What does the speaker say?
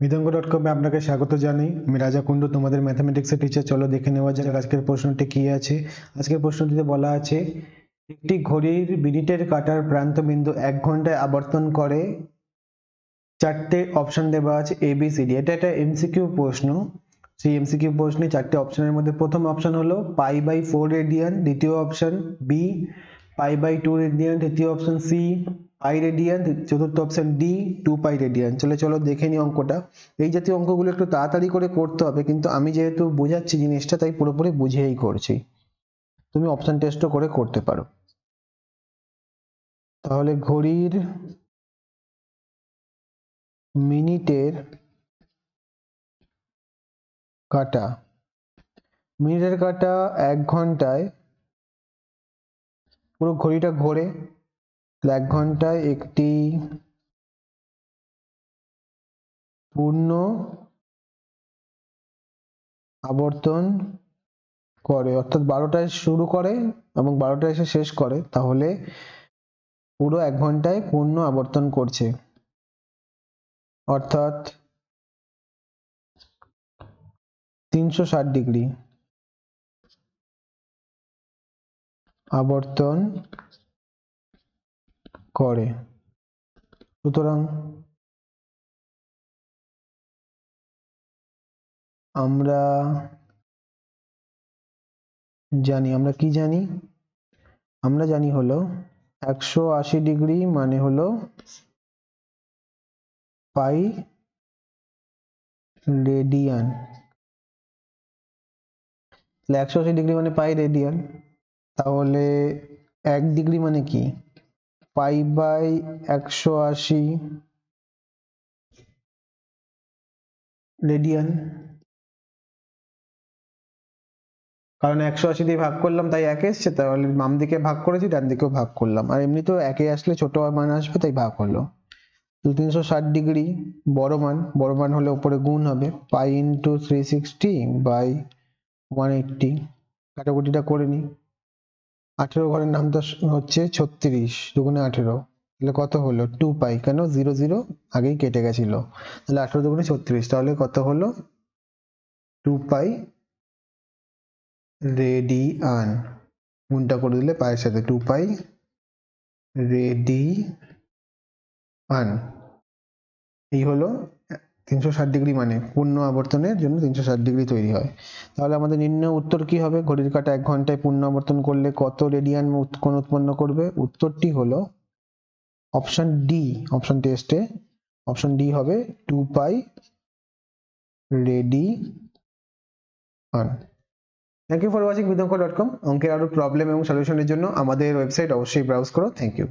বিদঙ্গ.com আপনাকে স্বাগত জানাই। আমি রাজা কুন্ডু, তোমাদের ম্যাথমেটিক্সের টিচার। চলো দেখে নেওয়া যাক আজকের প্রশ্নটি কি আছে। আজকের প্রশ্নটিতে বলা আছে একটি ঘড়ির মিনিটের কাঁটার প্রান্ত বিন্দু 1 ঘন্টায় আবর্তন করে। চারটে অপশন দেওয়া আছে ABCD। এটা একটা এমসিকিউ প্রশ্ন। সেই এমসিকিউ প্রশ্নে চারটে অপশনের মধ্যে প্রথম অপশন হলো π/4 রেডিয়ান, দ্বিতীয় অপশন বি π/2 রেডিয়ান, তৃতীয় অপশন সি পাই রেডিয়ান, চতুর্থ অপশন ডি 2π রেডিয়ান। চলো দেখে নিই অঙ্কটা। এই জাতীয় অঙ্কগুলো একটু তাড়াতাড়ি করে করতে হবে, কিন্তু আমি যেহেতু বোঝাচ্ছি জিনিসটা তাই পুরোপুরি বুঝিয়েই করছি। তুমি অপশন টেস্টও করে করতে পারো। তাহলে ঘড়ির মিনিটের কাঁটা 1 ঘন্টায়, পুরো ঘড়িটা ঘোরে, 1 ঘন্টায় একটি পূর্ণ আবর্তন করে, অর্থাৎ 12টায় শুরু করে এবং 12টায় এসে শেষ করে, তাহলে পুরো 1 ঘন্টায় পূর্ণ আবর্তন করছে, অর্থাৎ 360 ডিগ্রি আবর্তন করে। সুতরাং আমরা কি জানি? আমরা জানি হলো 180 ডিগ্রি মানে হলো পাই রেডিয়ান। 180 ডিগ্রি মানে পাই রেডিয়ান। তাহলে 1 ডিগ্রি মানে কি? π/180 রেডিয়ান। কারণ 180 দিয়ে ভাগ করলাম তাই 1 এসছে, তাহলে বাম দিকে ভাগ করেছি, ডান দিকেও ভাগ করলাম, আর এমনিতেও 1 আসলে ছোট মান আসবে তাই ভাগ হলো। 360 ডিগ্রি বড় মান হলে উপরে গুণ হবে, পাই ইন্টু 360/180। কাটাকুটিটা করে নি। 18 ঘরের নামটা হচ্ছে 36, 2 × 18, তাহলে কত হলো? 2π। কেন? 0 0 আগেই কেটে গেছিল, তাহলে 18 2 × 36, তাহলে কত হলো? 2π রেডিয়ান। গুণটা করে দিলে পায়ের সাথে 2π রেডিয়ান। এই হলো 360 ডিগ্রি, মানে পূর্ণ আবর্তনের জন্য 360 ডিগ্রি তৈরি হয়। তাহলে আমাদের নির্ণয় উত্তর কি হবে? ঘড়ির কাঁটা 1 ঘন্টায় পূর্ণ আবর্তন করলে কত রেডিয়ান কোণ উৎপন্ন করবে? উত্তরটি হলো অপশন ডি। অপশন টেস্টে অপশন ডি হবে 2π radian. Thank you for watching বিদঙ্গ.com। অঙ্কের আরো প্রবলেম এবং সলিউশনের জন্য আমাদের ওয়েবসাইট অবশ্যই ব্রাউজ করো। Thank you.